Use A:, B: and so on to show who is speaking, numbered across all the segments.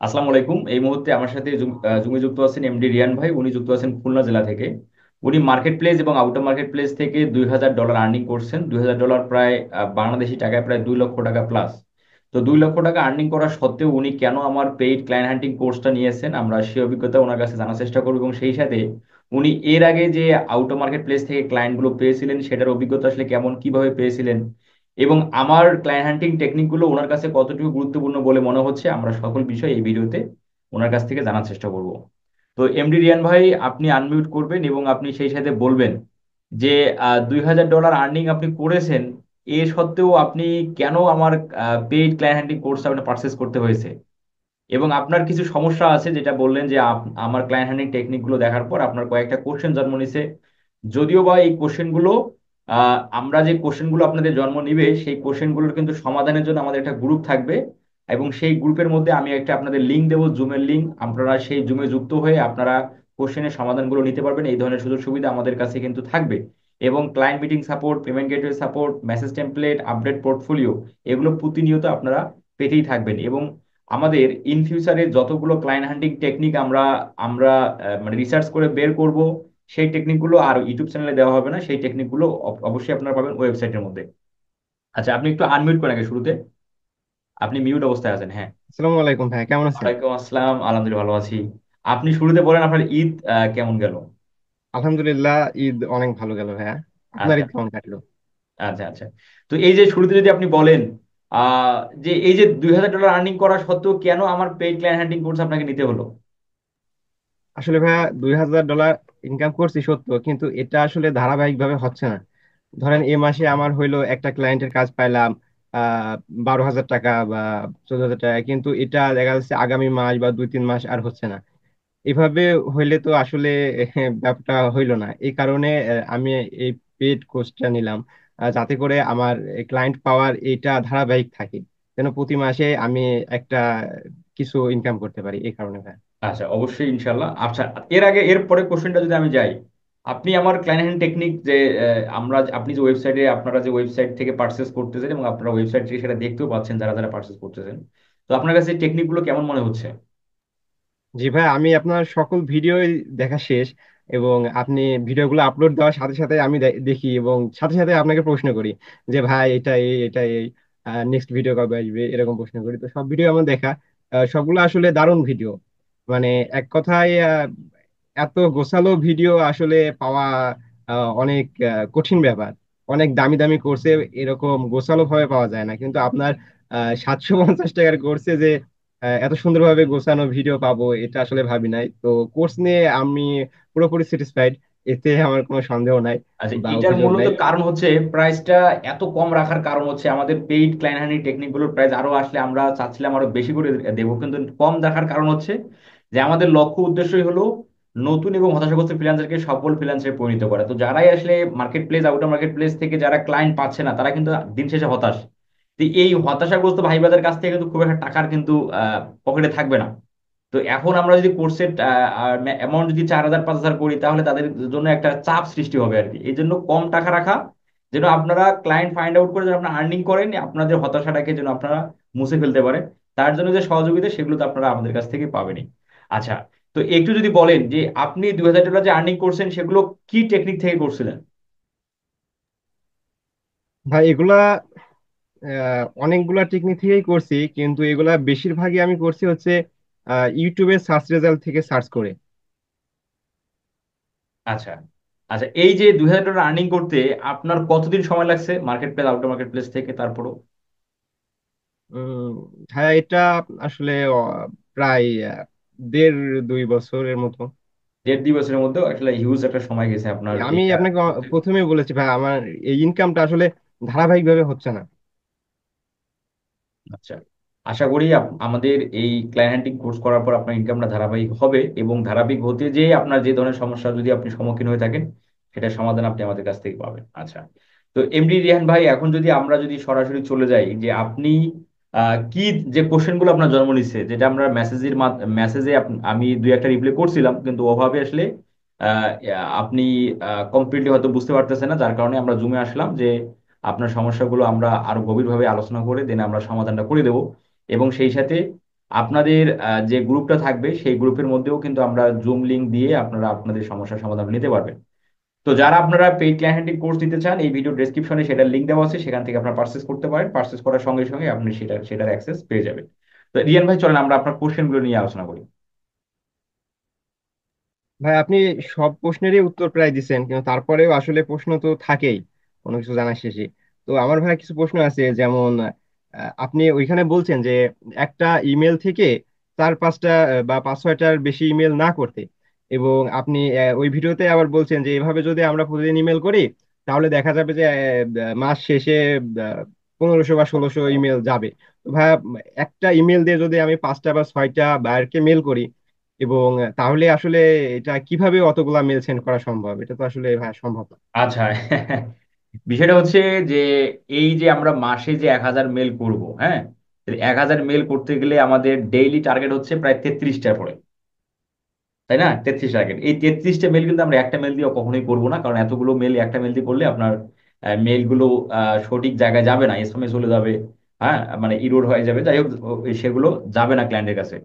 A: আসসালামু আলাইকুম। এই মুহূর্তে আমার সাথে জুমে যুক্ত আছেন এমডি রিয়ান ভাই। উনি যুক্ত আছেন খুলনা জেলা থেকে। উনি মার্কেট প্লেস এবং আউটার মার্কেট প্লেস থেকে $2000 আর্নিং করছেন। $2000 প্রায় বাংলাদেশি টাকায় প্রায় 2 লক্ষ টাকা প্লাস। তো 2 লক্ষ টাকা আর্নিং করা সত্ত্বেও উনি কেন আমার পেইড ক্লায়েন্ট হান্টিং কোর্সটা নিয়েছেন, আমরা সেই অভিজ্ঞতা ওনার কাছে জানার চেষ্টা করবো, এবং সেই সাথে উনি এর আগে যে আউটার মার্কেট প্লেস থেকে ক্লায়েন্ট গুলো পেয়েছিলেন সেটার অভিজ্ঞতা আসলে কেমন, কিভাবে পেয়েছিলেন, এবং আমার ক্লায়েন্ট হান্টিং টেকনিক গুলো ওনার কাছে কতটুকু গুরুত্বপূর্ণ বলে মনে হচ্ছে, আমরা সকল বিষয় এই ভিডিওতে ওনার কাছ থেকে জানার চেষ্টা করব। তো এমডি রিয়ান ভাই, আপনি আনমিউট করবেন এবং আপনি সেই সাথে বলবেন যে $2000 আর্নিং আপনি করেছেন, এ সত্ত্বেও আপনি কেন আমার পেইড ক্লায়েন্ট হ্যান্ডলিং কোর্স আপনি পারচেস করতে হয়েছে, এবং আপনার কিছু সমস্যা আছে যেটা বললেন যে আমার ক্লায়েন্ট হ্যান্ডলিং টেকনিক গুলো দেখার পর আপনার কয়েকটা কোশ্চেন জন্ম নিছে। যদিও বা এই কোশ্চেন গুলো আমরা যে কোশ্চেন গুলো আপনাদের জন্ম নিবে সেই কোশ্চেন গুলোর কিন্তু সমাধানের জন্য আমাদের একটা গ্রুপ থাকবে, এবং সেই গ্রুপের মধ্যে আমি একটা আপনাদের লিঙ্ক দেবো, জুমের লিঙ্ক। আপনারা সেই জুমে যুক্ত হয়ে আপনারা কোশ্চেনের সমাধানগুলো নিতে পারবেন। এই ধরনের সুযোগ সুবিধা আমাদের কাছে কিন্তু থাকবে। এবং client meeting support, payment gateway support, message template, update portfolio, এগুলো প্রতিনিয়ত আপনারা পেতেই থাকবেন। এবং আমাদের ইন ফিউচারে যতগুলো ক্লায়েন্ট হান্টিং টেকনিক আমরা আমরা মানে রিসার্চ করে বের করব, সেই টেকনিকগুলো আর ইউটিউব চ্যানেলে দেওয়া হবে না। সেই টেকনিকগুলো অবশ্যই আপনারা পাবেন ওয়েবসাইটের মধ্যে। আচ্ছা, আপনি একটু আনমিউট করেন আগে শুরুতে। আপনি মিউট অবস্থায় আছেন, হ্যাঁ।
B: আসসালামু আলাইকুম ভাই, কেমন আছেন?
A: ওয়ালাইকুম আসসালাম, আলহামদুলিল্লাহ ভালো আছি। আপনি শুরুতে বলেন আপনার ঈদ কেমন গেল।
B: আলহামদুলিল্লাহ, ঈদ অনেক ভালো গেল ভাইয়া। আপনার
A: আচ্ছা
B: ঈদ কেমন কাটলো?
A: আচ্ছা আচ্ছা। তো এই যে শুরুতে যদি আপনি বলেন যে এই যে $2000 আর্নিং করা সত্ত্বেও কেন আমার পেইড ক্লায়েন্ট হ্যান্ডিং কোর্স আপনাকে নিতে হলো।
B: আসলে ভাইয়া, $2000 ইনকাম করছি সত্য, কিন্তু এটা আসলে ধারাবাহিক ভাবে হচ্ছে না। ধরেন এ মাসে আমার হইলো একটা ক্লায়েন্টের কাজ পাইলাম 12,000 টাকা বা 14,000 টাকা, কিন্তু এটা দেখা যাচ্ছে আগামী মাস বা 2-3 মাস আর হচ্ছে না। এভাবে হইলে তো আসলে ব্যাপারটা হইলো না। এই কারণে আমি এই পেড কোর্সটা নিলাম, যাতে করে আমার ক্লায়েন্ট পাওয়ার এইটা ধারাবাহিক থাকে, যেন প্রতি মাসে আমি একটা কিছু ইনকাম করতে পারি, এই কারণে ভাই।
A: আচ্ছা, অবশ্যই ইনশাল্লাহ। আচ্ছা, এর আগে এর পরে কোশ্চেনটা যদি আমি যাই, আপনি আমার ক্লায়েন্ট হ্যান্ড টেকনিক যে আপনি যে ওয়েবসাইটে, আপনারা যে ওয়েবসাইট থেকে পারচেস করতেছেন এবং আপনারা ওয়েবসাইট থেকে সেটা দেখতেও পাচ্ছেন যারা যারা পারচেস করতেছেন, তো আপনার কাছে টেকনিক গুলো কেমন মনে হচ্ছে।
B: জি ভাই, আমি আপনার সকল ভিডিও দেখা শেষ, এবং আপনি ভিডিওগুলো আপলোড দেওয়ার সাথে সাথে আমি দেখি, এবং সাথে সাথে আপনাকে প্রশ্ন করি যে ভাই এটা এই, এটা এই, নেক্সট ভিডিও কবে আসবে, এরকম প্রশ্ন করি। তো সব ভিডিও আমার দেখা, সবগুলো আসলে দারুণ ভিডিও। মানে এক কথায় এত গোছালো ভিডিও আসলে পাওয়া অনেক কঠিন ব্যাপার। অনেক দামি দামি কোর্সে এরকম গোছালো ভাবে পাওয়া যায় না, কিন্তু আপনার 750 টাকার কোর্সে যে এত সুন্দরভাবে গোছানো ভিডিও পাবো, এটা আসলে ভাবি নাই। তো কোর্স নিয়ে আমি পুরোপুরি স্যাটিসফাইড, এতে আমার কোনো সন্দেহ নাই
A: আচ্ছা,
B: বা
A: এটার
B: অভিযোগ
A: মূলত
B: নাই।
A: কারণ হচ্ছে প্রাইসটা এত কম রাখার কারণ হচ্ছে আমাদের পেইড ক্লায়েন্ট হ্যান্ডিং টেকনিক গুলোর প্রাইস আরো আসলে আমরা চাচ্ছিলাম আরো বেশি করে দেবো, কিন্তু কম দেখার কারণ হচ্ছে যে আমাদের লক্ষ্য উদ্দেশ্যই হলো নতুন এবং হতাশাগ্রস্ত ফ্রিল্যান্সারকে সফল ফ্রিল্যান্সারে পরিণত করা। তো যারাই আসলে market place, outer market place থেকে যারা ক্লায়েন্ট পাচ্ছে না, তারা কিন্তু দিন শেষে হতাশ। তো এই হতাশাগ্রস্ত ভাইবাদের কাছ থেকে কিন্তু খুব একটা টাকার কিন্তু পকেটে থাকবে না। তো এখন আমরা যদি কোর্সের অ্যামাউন্ট যদি 4,000 5,000 করি, তাহলে তাদের জন্য একটা চাপ সৃষ্টি হবে আর কি। এই জন্য কম টাকা রাখা, যেন আপনারা ক্লায়েন্ট ফাইন্ড আউট করে যেন আপনারা আর্নিং করেন, আপনাদের হতাশাটাকে যেন আপনারা মুছে ফেলতে পারেন। তার জন্য যে সহযোগিতা সেগুলো তো আপনারা আমাদের কাছ থেকে পাবেনই। আচ্ছা, তো একটু যদি বলেন যে আপনি $2000 যে আর্নিং করছেন সেগুলো কি টেকনিক থেকে করছিলেন।
B: ভাই এগুলা অনেকগুলা টেকনিক থেকেই করছি, কিন্তু এগুলা বেশিরভাগই আমি করছি হচ্ছে ইউটিউবে সার্চ রেজাল্ট থেকে সার্চ করে।
A: আচ্ছা আচ্ছা, এই যে $2000 আর্নিং করতে আপনার কতদিন সময় লাগছে market place, outer market place থেকে তারপরও।
B: হ্যাঁ, এটা আসলে প্রায় 1.5-2 বছরের মতো।
A: 1.5 2 বছরের মধ্যে আসলে হিউজ একটা সময় গেছে আপনার
B: আমি
A: এইটা
B: আপনাকে
A: করতে।
B: প্রথমেই বলেছি ভাই, আমার এই ইনকামটা আসলে ধারাবাহিক ভাবে হচ্ছে না।
A: আচ্ছা, আশা করি আমাদের এই ক্লায়েন্ট হ্যান্ডিং কোর্স করার পর আপনার ইনকামটা ধারাবাহিক হবে, এবং ধারাবাহিক হতে যে আপনার যে ধরনের সমস্যা যদি আপনি সম্মুখীন হয়ে থাকেন সেটার সমাধান আপনি আমাদের কাছ থেকে পাবেন। আচ্ছা, তো এমডি রিহান ভাই, এখন যদি আমরা যদি সরাসরি চলে যাই যে আপনি কি যে কোশ্চেন গুলো আপনার জন্ম নিচ্ছে, যেটা আমরা মেসেজে আমি দুই একটা রিপ্লাই করছিলাম, কিন্তু ওভাবে আসলে আহ, আপনি কমপ্লিটলি হয়তো বুঝতে পারতেছেন না, যার কারণে আমরা জুমে আসলাম যে আপনার সমস্যাগুলো আমরা আরো গভীরভাবে আলোচনা করে দেন আমরা সমাধানটা করে দেব। এবং সেই সাথে আপনাদের যে গ্রুপটা থাকবে সেই গ্রুপের মধ্যেও কিন্তু আমরা জুম লিংক দিয়ে আপনারা আপনাদের সমস্যার সমাধান নিতে পারবেন। তো যারা আপনারা পেইড ক্লায়েন্ট হ্যান্ডলিং কোর্স নিতে চান, এই ভিডিও ডেসক্রিপশনে সেটার লিংক দেওয়া আছে, সেখান থেকে আপনারা পার্চেস করতে পারেন। পার্চেস করার সঙ্গে সঙ্গে আপনি সেটার অ্যাক্সেস পেয়ে যাবেন। তো রিয়ান ভাই, চলেন আমরা আপনার কোশ্চেনগুলো নিয়ে আলোচনা করি।
B: ভাই আপনি সব প্রশ্নেরই উত্তর প্রায় দিচ্ছেন, কিন্তু তারপরেও আসলে প্রশ্ন তো থাকেই কোনো কিছু জানার শেষে। তো আমার ভাই কিছু প্রশ্ন আছে, যেমন আপনি ওইখানে বলছেন যে একটা ইমেল থেকে চার পাঁচটা বা পাঁচ ছয়টার বেশি ইমেল না করতে। এবং আপনি ওই ভিডিওতে আবার বলছেন যে এভাবে যদি আমরা প্রতিদিন ইমেল করি, তাহলে দেখা যাবে যে মাস শেষে 1500 বা 1600 ইমেল যাবে। তো ভাই, একটা ইমেল দিয়ে যদি আমি পাঁচটা বা ছয়টা বায়ারকে মেল করি, এবং তাহলে আসলে এটা কিভাবে অতগুলা মেল সেন্ড করা সম্ভব? এটা তো আসলে ভাই সম্ভব না।
A: আচ্ছা, বিষয়টা হচ্ছে যে এই যে আমরা মাসে যে 1000 মেল করব, হ্যাঁ, 1000 মেল করতে গেলে আমাদের ডেইলি টার্গেট হচ্ছে প্রায় 33টা পড়ে, তাই না? 33 টার্গেট, এই 33টা মেল কিন্তু আমরা একটা মেল দিয়ে কখনোই করবো না, কারণ এতগুলো মেল একটা মেল দিয়ে করলে আপনার মেলগুলো সঠিক জায়গায় যাবে না, এসএমএস চলে যাবে, হ্যাঁ, মানে ইরোর হয়ে যাবে, যাই হোক সেগুলো যাবে না ক্লায়েন্টের কাছে।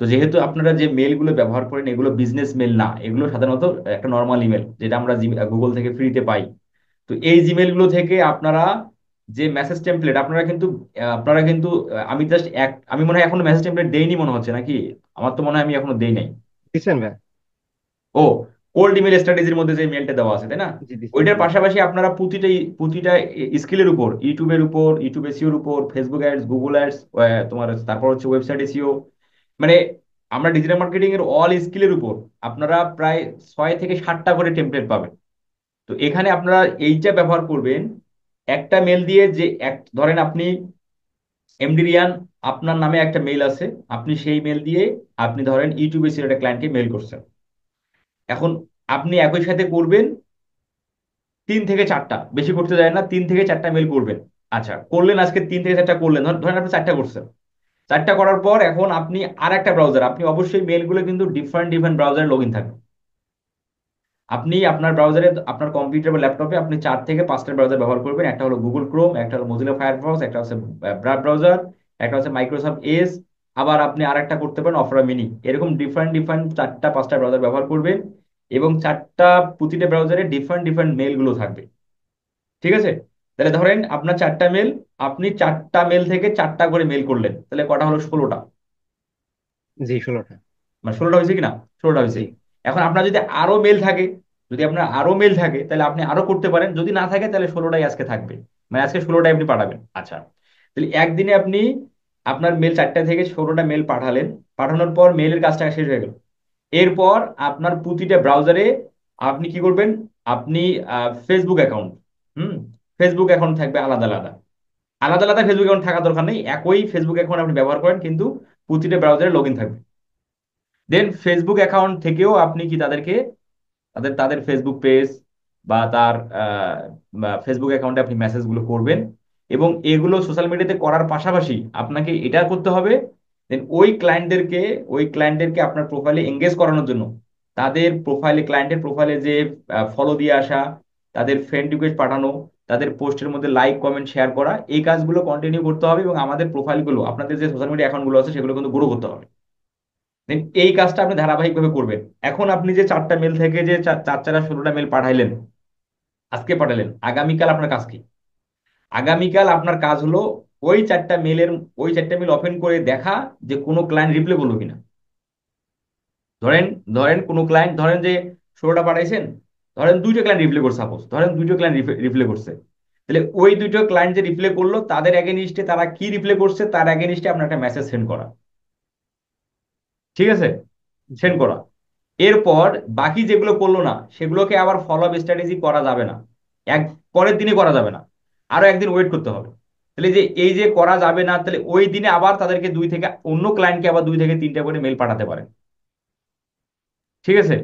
A: তো যেহেতু আপনারা যে মেলগুলো ব্যবহার করেন এগুলো বিজনেস মেল না, এগুলো সাধারণত একটা নর্মাল ইমেল যেটা আমরা গুগল থেকে ফ্রিতে পাই। তো এই জিমেল গুলো থেকে আপনারা যে মেসেজ টেমপ্লেট আপনারা কিন্তু আমি জাস্ট আমি মনে হয় এখনো মেসেজ টেমপ্লেট দেইনি মনে হচ্ছে নাকি? আমার তো মনে হয় আমি এখনো দেই নাই।
B: দিচ্ছেন ভাই?
A: ও, কোল্ড ইমেল স্ট্র্যাটেজির মধ্যে যে মেলটা দেওয়া আছে, তাই না?
B: জি দিচ্ছি,
A: ওইটার
B: জি।
A: পাশাপাশি আপনারা প্রতিটা স্কিলের উপর, ইউটিউবের উপর, ইউটিউব এসইওর উপর, ফেসবুক অ্যাডস, গুগল অ্যাডস, তোমার তারপর হচ্ছে ওয়েবসাইট এসইও, মানে আমরা ডিজিটাল মার্কেটিং এর অল স্কিলের উপর আপনারা প্রায় 6 থেকে 7টা করে টেমপ্লেট পাবেন। তো এখানে আপনারা এইটা ব্যবহার করবেন। একটা মেল দিয়ে যে ধরেন আপনি এমডি রিয়ান, আপনার নামে একটা মেল আছে, আপনি সেই মেল দিয়ে আপনি ধরেন ইউটিউবে এসিওর একটা ক্লায়েন্টকে মেল করছেন। এখন আপনি একই সাথে করবেন 3 থেকে 4টা, বেশি করতে যায় না, 3 থেকে 4টা মেল করবেন। আচ্ছা, করলেন, আজকে 3 থেকে 4টা করলেন, ধরেন আপনি 4টা করছেন। 4টা করার পর এখন আপনি আর একটা ব্রাউজার, আপনি অবশ্যই মেলগুলো কিন্তু ডিফারেন্ট ডিফারেন্ট ব্রাউজারে লগ ইন থাকবে। আপনি আপনার ব্রাউজারে, আপনার কম্পিউটার বা ল্যাপটপে আপনি 4 থেকে 5টা ব্রাউজার ব্যবহার করবেন। একটা হলো গুগল ক্রোম, একটা হলো মজিলা ফায়ারফক্স, একটা হচ্ছে ব্রাড ব্রাউজার, একটা হচ্ছে মাইক্রোসফট এজ, আবার আপনি আরেকটা করতে পারেন অপেরা মিনি। এরকম ডিফারেন্ট ডিফারেন্ট 4টা 5টা ব্রাউজার ব্যবহার করবেন, এবং প্রতিটা ব্রাউজারে ডিফারেন্ট ডিফারেন্ট মেল গুলো থাকবে। ঠিক আছে? তাহলে ধরেন আপনার 4টা মেল, আপনি 4টা মেল থেকে 4টা করে মেল করলেন, তাহলে কটা হলো? 16টা।
B: জি, 16টা।
A: মানে 16টা হয়েছে কিনা? 16টা হয়েছে।
B: জি।
A: এখন আপনার যদি আরো মেল থাকে, যদি আপনার আরো মেল থাকে তাহলে আপনি আরো করতে পারেন, যদি না থাকে তাহলে 16টাই আজকে থাকবে, মানে আজকে 16টাই আপনি পাঠাবেন। আচ্ছা, তাহলে একদিনে আপনি আপনার মেল 4টা থেকে 16টা মেল পাঠালেন। পাঠানোর পর মেলের কাজটা শেষ হয়ে গেল। এরপর আপনার প্রতিটা ব্রাউজারে আপনি কি করবেন? আপনি ফেসবুক অ্যাকাউন্ট, হুম, ফেসবুক অ্যাকাউন্ট থাকবে আলাদা আলাদা। আলাদা আলাদা ফেসবুক অ্যাকাউন্ট থাকার দরকার নেই, একই ফেসবুক অ্যাকাউন্ট আপনি ব্যবহার করেন, কিন্তু প্রতিটা ব্রাউজারে লগ ইন থাকবে। দেন ফেসবুক অ্যাকাউন্ট থেকেও আপনি কি তাদেরকে তাদের তাদের ফেসবুক পেজ বা তার ফেসবুক অ্যাকাউন্টে আপনি মেসেজগুলো করবেন। এবং এগুলো সোশ্যাল মিডিয়াতে করার পাশাপাশি আপনাকে এটা করতে হবে, দেন ওই ক্লায়েন্টদেরকে আপনার প্রোফাইলে এঙ্গেজ করানোর জন্য তাদের প্রোফাইলে, ক্লায়েন্টের প্রোফাইলে যে ফলো দিয়ে আসা, তাদের ফ্রেন্ড রিকোয়েস্ট পাঠানো, তাদের পোস্টের মধ্যে লাইক কমেন্ট শেয়ার করা, এই কাজগুলো কন্টিনিউ করতে হবে, এবং আমাদের প্রোফাইলগুলো, আপনাদের যে সোশ্যাল মিডিয়া অ্যাকাউন্টগুলো আছে সেগুলো কিন্তু গ্রো করতে হবে। Then এই কাজটা আপনি ধারাবাহিকভাবে করবেন। এখন আপনি যে 4টা মেল থেকে যে 4 4 16টা মেল পাঠাইলেন, আজকে পাঠালেন, আগামীকাল আপনার কাজ কি? আগামীকাল আপনার কাজ হলো ওই 4টা মেল ওপেন করে দেখা যে কোনো ক্লায়েন্ট রিপ্লাই করলো কিনা। ধরেন ধরেন কোনো ক্লায়েন্ট, ধরেন যে 16টা পাঠাইছেন, ধরেন 2টা ক্লায়েন্ট রিপ্লাই করছে, সাপোজ ধরেন 2টো ক্লায়েন্ট রিপ্লাই করছে, তাহলে ওই 2টো ক্লায়েন্ট যে রিপ্লাই করলো তাদের এগেনিস্টে তারা কি রিপ্লাই করছে তার এগেনিস্টে আপনার একটা মেসেজ সেন্ড করা। ঠিক আছে?
B: জি।
A: সেন্ড করা। এরপর বাকি যেগুলো করলো না সেগুলোকে আবার ফলো আপ স্ট্র্যাটেজি করা যাবে না, এক পরের দিনে করা যাবে না, আরো একদিন ওয়েট করতে হবে। তাহলে যে এই যে করা যাবে না, তাহলে ওই দিনে আবার তাদেরকে অন্য ক্লায়েন্টকে আবার 2 থেকে 3টা করে মেল পাঠাতে পারে। ঠিক আছে?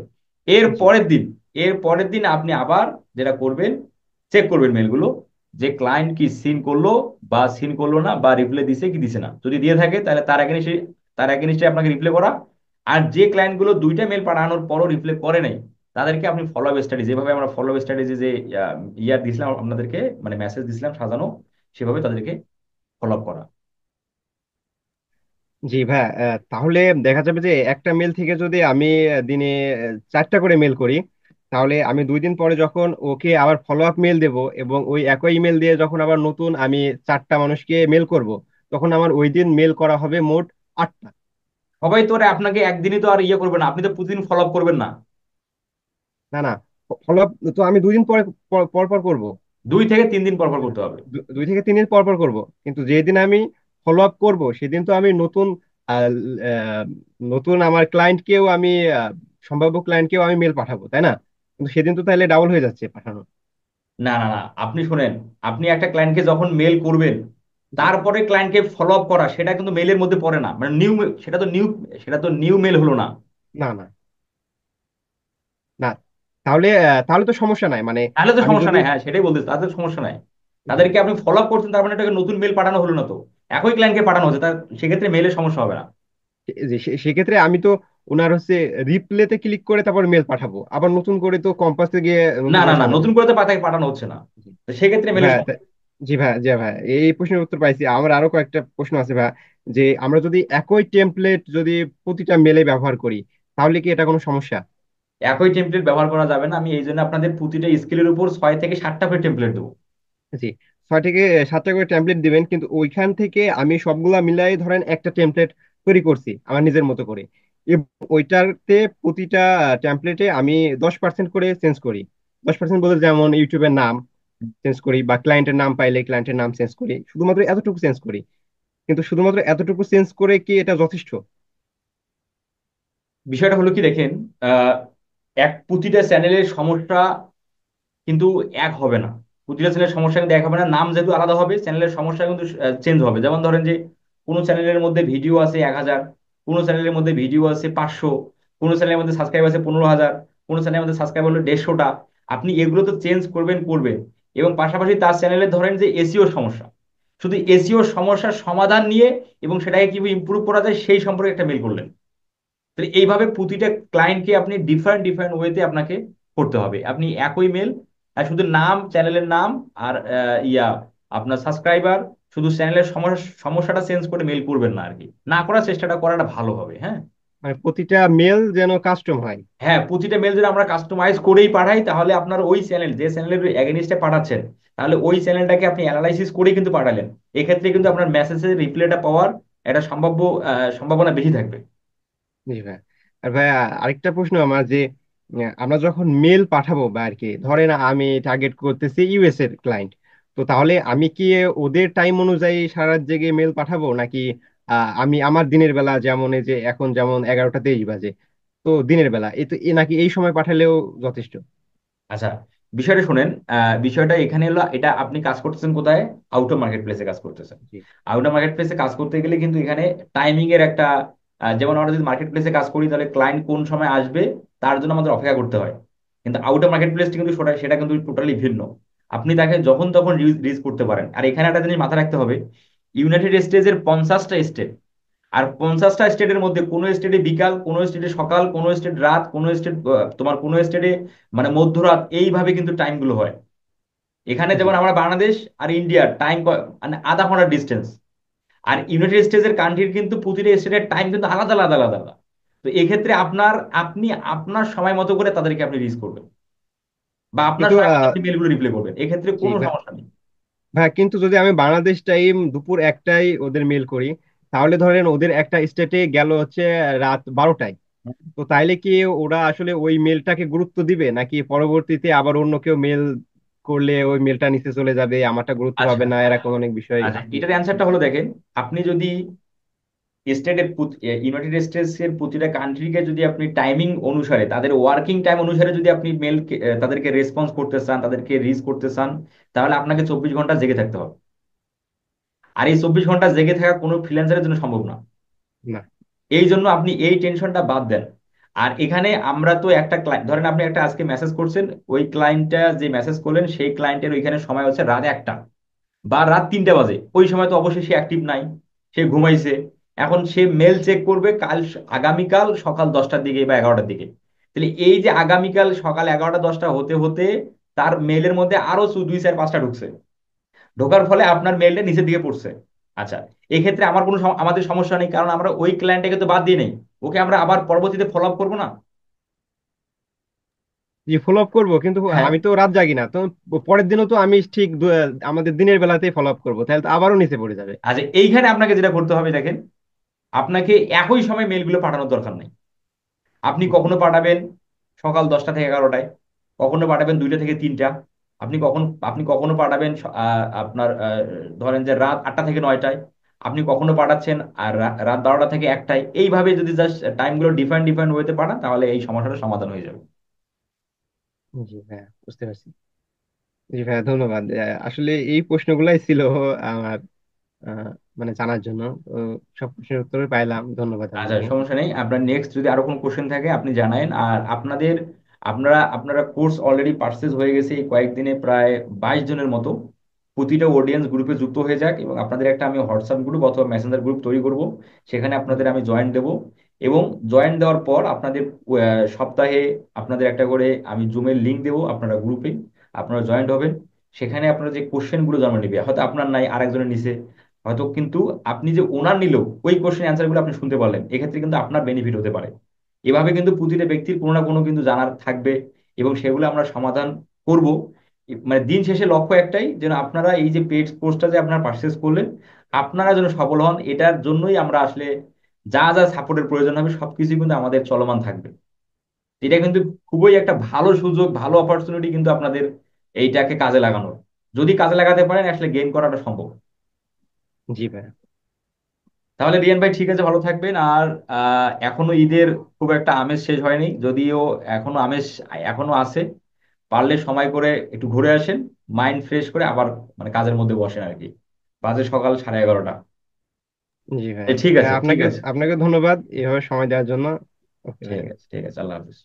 A: এর
B: জি।
A: পরের দিন এর পরের দিন আপনি আবার যেটা করবেন, চেক করবেন মেলগুলো, যে ক্লায়েন্ট কি সিন করলো বা সিন করলো না, বা রিপ্লাই দিছে কি দিছে না। যদি দিয়ে থাকে তাহলে তার এগেনিস্টে আপনাকে রিপ্লাই করা। আর যে ক্লায়েন্ট গুলো 2টা মেল পাঠানোর পরও রিপ্লাই করে নাই, তাদেরকে আপনি ফলো আপ স্ট্র্যাটেজি, যেভাবে আমরা ফলো আপ স্ট্র্যাটেজি যে ইয়ার দিছিলাম আপনাদেরকে, মানে মেসেজ দিছিলাম সাজানো, সেভাবে তাদেরকে ফলো আপ করা।
B: জি ভাই, তাহলে দেখা যাবে যে একটা মেল থেকে যদি আমি দিনে 4টা করে মেল করি, তাহলে আমি 2 দিন পরে যখন ওকে আবার ফলো আপ মেল দেব, এবং ওই একই ইমেল দিয়ে যখন আবার নতুন আমি 4টা মানুষকে মেল করব, তখন আমার ওই দিন মেল করা হবে মোট 8টা।
A: সবাই তো আর আপনাকে একদিনই তো আর ইয়ে করবে না, আপনি তো প্রতিদিন ফলো আপ করবেন না।
B: না না, ফলো আপ তো আমি 2 দিন পরে পর পর পর করবো।
A: 2 থেকে 3 দিন পর পর করতে হবে।
B: 2 থেকে 3 দিন পর পর করব, কিন্তু যেদিন আমি ফলো আপ করবো সেদিন তো আমি নতুন আহ, আহ, নতুন আমার ক্লায়েন্টকেও আমি সম্ভাব্য ক্লায়েন্টকেও আমি মেল পাঠাবো, তাই না? কিন্তু সেদিন তো তাহলে ডাবল হয়ে যাচ্ছে পাঠানো।
A: না না না, আপনি শোনেন, আপনি একটা ক্লায়েন্টকে যখন মেল করবেন,
B: জি।
A: তারপরে ক্লায়েন্টকে ফলো আপ করা, সেটা কিন্তু মেলের মধ্যে পড়ে না, মানে নিউ, সেটা তো নিউ মেল হলো না।
B: না না না, তাহলে তাহলে তো সমস্যা নাই মানে।
A: তাহলে তো
B: আমি
A: সমস্যা
B: যদি
A: নাই, হ্যাঁ সেটাই বলতেছি, তাদের সমস্যা নাই।
B: জি,
A: তাদেরকে আপনি ফলো আপ করছেন, তার মানে এটাকে নতুন মেল পাঠানো হলো না তো, একই ক্লায়েন্টকে পাঠানো হচ্ছে, তার সেক্ষেত্রে মেলের সমস্যা হবে না।
B: সেক্ষেত্রে আমি তো ওনার হচ্ছে রিপ্লেতে ক্লিক করে তারপর মেল পাঠাবো, আবার নতুন করে তো কম্পাসে গিয়ে
A: না
B: নতুন
A: না
B: করে
A: না,
B: সাজাবো।
A: নতুন করে তো পাতাকে পাঠানো হচ্ছে না,
B: জি
A: তো সেক্ষেত্রে মেলের
B: ভাই,
A: সমস্যা।
B: জি ভাই, জি ভাই, এই প্রশ্নের উত্তর পাইছি। আমার আরো কয়েকটা প্রশ্ন আছে ভাই, যে আমরা যদি একই টেমপ্লেট যদি প্রতিটা মেলে ব্যবহার করি, তাহলে কি এটা কোনো সমস্যা?
A: একই টেমপ্লেট ব্যবহার করা যাবে না, আমি এই জন্য আপনাদের প্রতিটা স্কিলের উপর 6 থেকে 7টা করে টেমপ্লেট দেবো।
B: জি, 6 থেকে 7টা করে টেমপ্লেট দিবেন, কিন্তু ওইখান থেকে আমি সবগুলা মিলাই ধরেন একটা টেমপ্লেট তৈরি করছি আমার নিজের মতো করে, এবং ওইটাতে প্রতিটা টেমপ্লেটে আমি 10% করে চেঞ্জ করি। 10% বলতে যেমন ইউটিউবের নাম চেঞ্জ করি, বা ক্লায়েন্টের নাম পাইলে ক্লায়েন্টের নাম চেঞ্জ করি, শুধুমাত্র এতটুকু চেঞ্জ করি। কিন্তু শুধুমাত্র এতটুকু চেঞ্জ করে কি এটা যথেষ্ট?
A: বিষয়টা হলো কি দেখেন, আহ, প্রতিটা চ্যানেলের সমস্যা কিন্তু এক হবে না। প্রতিটা চ্যানেলের সমস্যা কিন্তু এক হবে না, নাম যেহেতু আলাদা হবে, চ্যানেলের সমস্যা কিন্তু চেঞ্জ হবে। যেমন ধরেন যে কোনো চ্যানেলের মধ্যে ভিডিও আছে 1,000, কোনো চ্যানেলের মধ্যে ভিডিও আছে 500, কোনো চ্যানেলের মধ্যে সাবস্ক্রাইব আছে 15,000, কোনো চ্যানেলের মধ্যে সাবস্ক্রাইব হলো 150টা। আপনি এগুলো তো চেঞ্জ করবেন করবেন, এবং পাশাপাশি তার চ্যানেলে ধরেন যে এসিওর সমস্যা, শুধু এসিওর সমস্যার সমাধান নিয়ে এবং সেটাকে কিভাবে ইমপ্রুভ করা যায় সেই সম্পর্কে একটা মেল করলেন। তো এইভাবে প্রতিটা ক্লায়েন্টকে আপনি ডিফারেন্ট ডিফারেন্ট ওয়েতে আপনাকে করতে হবে। আপনি একই মেল, শুধু নাম, চ্যানেলের নাম, আর আপনার সাবস্ক্রাইবার, শুধু চ্যানেলের সমস্যাটা চেঞ্জ করে মেল করবেন না আর কি, না করার চেষ্টাটা করাটা ভালো হবে, হ্যাঁ।
B: মানে প্রতিটা মেল যেন কাস্টম হয়।
A: হ্যাঁ, প্রতিটা মেল যদি আমরা কাস্টমাইজ করেই পাঠাই, তাহলে আপনার ওই চ্যানেল, যে চ্যানেলের এগেনস্টে পাঠাচ্ছেন, তাহলে ওই চ্যানেলটাকে আপনি অ্যানালাইসিস করে কিন্তু পাঠালেন। এক্ষেত্রে কিন্তু আপনার মেসেজের রিপ্লাইটা পাওয়ার একটা সম্ভাবনা বেশি থাকবে।
B: জি ভাই। আর ভাই, আরেকটা প্রশ্ন আমার, যে আমরা যখন মেল পাঠাবো বা আর কি, ধরেন আমি টার্গেট করতেছি ইউএস এর ক্লায়েন্ট, তো তাহলে আমি কি ওদের টাইম অনুযায়ী সারা রাত জেগে মেল পাঠাবো, নাকি আমি আমার দিনের বেলা, যেমন এই যে এখন যেমন 11টা 23 বাজে, তো দিনের বেলা এই তো নাকি এই সময় পাঠালেও যথেষ্ট?
A: আচ্ছা, বিষয়টা শুনেন, বিষয়টা এখানে হলো, এটা আপনি কাজ করতেছেন কোথায়? আউটার মার্কেট প্লেসে কাজ করতেছেন।
B: জি
A: আউটার মার্কেট প্লেসে কাজ করতে গেলে কিন্তু এখানে টাইমিং এর একটা, যেমন আমরা যদি মার্কেট প্লেসে কাজ করি, তাহলে ক্লায়েন্ট কোন সময় আসবে তার জন্য আমাদের অপেক্ষা করতে হয়। কিন্তু আউটার মার্কেট প্লেসটা কিন্তু সেটা সেটা কিন্তু টোটালি ভিন্ন। আপনি তাকে যখন তখন রিচ করতে পারেন। আর এখানে একটা জিনিস মাথায় রাখতে হবে, ইউনাইটেড স্টেটসের 50টা স্টেট, আর 50টা স্টেটের মধ্যে কোনো স্টেটে বিকাল, কোনো স্টেটে সকাল, কোনো স্টেট রাত, কোনো স্টেট তোমার কোনো স্টেটে মানে মধ্যরাত, এইভাবে কিন্তু টাইম গুলো হয়। এখানে
B: জি।
A: যেমন আমরা বাংলাদেশ আর ইন্ডিয়ার টাইম মানে আধা ঘন্টার ডিস্টেন্স, আর ইউনাইটেড স্টেটসের কান্ট্রির কিন্তু প্রতিটা স্টেটের টাইম কিন্তু আলাদা আলাদা আলাদা আলাদা। তো এক্ষেত্রে আপনি আপনার সময় মতো করে তাদেরকে আপনি রিচ করবেন, বা আপনার
B: কিন্তু
A: সময় মতো আপনি মেলগুলো রিপ্লাই করবেন, এক্ষেত্রে
B: জি
A: কোনো
B: ভাই,
A: সমস্যা নেই।
B: ভাই কিন্তু যদি আমি বাংলাদেশ টাইম দুপুর 1টায় ওদের মেল করি, তাহলে ধরেন ওদের একটা স্টেটে গেল হচ্ছে রাত 12টায়, তো তাইলে কি ওরা আসলে ওই মেলটাকে গুরুত্ব দিবে, নাকি পরবর্তীতে আবার অন্য কেউ মেল করলে ওই মেলটা নিচে চলে যাবে, আমারটা গুরুত্ব
A: আচ্ছা
B: পাবে না, এরকম অনেক বিষয়
A: আচ্ছা,
B: আপনি।
A: এটার অ্যান্সারটা হলো দেখেন, আপনি যদি স্টেটের ইউনাইটেড স্টেটস এর প্রতিটা কান্ট্রিকে যদি আপনি টাইমিং অনুসারে, তাদের ওয়ার্কিং টাইম অনুসারে যদি আপনি তাদেরকে রেসপন্স করতে চান, তাদেরকে রিচ করতে চান, তাহলে আপনাকে 24 ঘন্টা জেগে থাকতে হবে। আর এই 24 ঘন্টা জেগে থাকা কোনো ফ্রিল্যান্সারের জন্য সম্ভব না।
B: না।
A: এই জন্য আপনি এই টেনশনটা বাদ দেন। আর এখানে আমরা তো একটা ক্লায়েন্ট, ধরেন আপনি একটা আজকে মেসেজ করছেন, ওই ক্লায়েন্টটা যে মেসেজ করলেন সেই ক্লায়েন্টের ওইখানে সময় হচ্ছে রাত 1টা বা রাত 3টা বাজে, ওই সময় তো অবশ্যই সে অ্যাক্টিভ নাই, সে ঘুমাইছে। এখন সে মেল চেক করবে আগামীকাল সকাল 10টার দিকে বা 11টার দিকে। তাহলে এই যে আগামীকাল সকাল 11টা 10টা হতে হতে তার মেলের মধ্যে আরো 2 4 5টা ঢুকছে, ঢোকার ফলে আপনার মেলটা নিচের দিকে পড়ছে। আচ্ছা, এই ক্ষেত্রে আমার কোনো আমাদের সমস্যা নেই, কারণ আমরা ওই ক্লায়েন্টটাকে তো বাদ দিয়ে নেই, ওকে আমরা আবার পরবর্তীতে ফলো আপ করবো না?
B: জি, ফলো আপ করবো, কিন্তু
A: হ্যাঁ।
B: আমি তো রাত জাগি না তো। পরের দিনও তো আমি ঠিক আমাদের দিনের বেলাতেই ফলো আপ করবো, তাহলে তো আবারও নিচে পড়ে যাবে।
A: আচ্ছা, এইখানে আপনাকে যেটা করতে হবে দেখেন, আপনাকে একই সময় মেলগুলো পাঠানোর দরকার নেই। আপনি কখনো পাঠাবেন সকাল 10টা থেকে 11টায়, কখনো পাঠাবেন 2টা থেকে 3টা, আপনি কখনো পাঠাবেন আপনার ধরেন যে রাত 8টা থেকে 9টায়, আপনি কখনো পাঠাচ্ছেন আর রাত 12টা থেকে 1টায়। এইভাবে যদি জাস্ট টাইমগুলো ডিফারেন্ট ডিফারেন্ট ওয়েতে পাঠান, তাহলে এই সমস্যাটা সমাধান হয়ে যাবে।
B: জি ভাইয়া, বুঝতে পারছি। জি ভাইয়া, ধন্যবাদ। আসলে এই প্রশ্নগুলাই ছিল আমার, আহ, মানে জানার জন্য। তো সব প্রশ্নের উত্তর পাইলাম, ধন্যবাদ
A: আচ্ছা,
B: আপনাকে।
A: সমস্যা নেই, আপনার নেক্সট যদি আরো কোনো কোশ্চেন থাকে আপনি জানায়েন। আর আপনারা কোর্স অলরেডি পারচেজ হয়ে গেছে এই কয়েকদিনে প্রায় 22 জনের মতো। প্রতিটা অডিয়েন্স গ্রুপে যুক্ত হয়ে যাক, এবং আপনাদের একটা আমি হোয়াটসঅ্যাপ গ্রুপ অথবা মেসেঞ্জার গ্রুপ তৈরি করব, সেখানে আপনাদের আমি জয়েন দেব। এবং জয়েন দেওয়ার পর আপনাদের সপ্তাহে আপনাদের একটা করে আমি জুমের লিংক দেবো আপনারা গ্রুপে, আপনারা জয়েন্ট হবেন। সেখানে আপনারা যে কোশ্চেনগুলো জমা নিবে, হয়তো আপনার নাই আরেকজনের নিচে, হয়তো কিন্তু আপনি যে ওনার নিল ওই কোশ্চেন অ্যান্সার গুলো আপনি শুনতে পারলেন, এক্ষেত্রে কিন্তু আপনার বেনিফিট হতে পারে। এভাবে কিন্তু প্রতিটা ব্যক্তির কোনো না কোনো কিন্তু জানার থাকবে, এবং সেগুলো আমরা সমাধান করব। মানে দিন শেষে লক্ষ্য একটাই, যেন আপনারা এই যে পেড কোর্সটা যে আপনারা পারচেস করলেন, আপনারা যেন সফল হন। এটার জন্যই আমরা আসলে যা যা সাপোর্টের প্রয়োজন হবে সবকিছু কিন্তু আমাদের চলমান থাকবে। এটা কিন্তু খুবই একটা ভালো সুযোগ, ভালো অপরচুনিটি কিন্তু আপনাদের এইটাকে কাজে লাগানোর। যদি কাজে লাগাতে পারেন আসলে গেইন করাটা সম্ভব।
B: জি ভাইয়া।
A: তাহলে রিয়ান ভাই ঠিক আছে, ভালো থাকবেন। আর এখনো ঈদের খুব একটা আমেজ শেষ হয়নি, যদিও এখনো আমেজ এখনো আছে। পারলে সময় করে একটু ঘুরে আসেন, মাইন্ড ফ্রেশ করে আবার মানে কাজের মধ্যে বসেন আর কি। বাজে সকাল 11:30।
B: জি ভাইয়া,
A: ঠিক
B: ভাইয়া
A: আছে, ঠিক
B: আপনাকে
A: আছে।
B: আপনাকে ধন্যবাদ এভাবে সময় দেওয়ার জন্য। ওকে
A: ঠিক
B: ভাইয়া।
A: আছে, ঠিক আছে, আল্লাহ হাফিজ।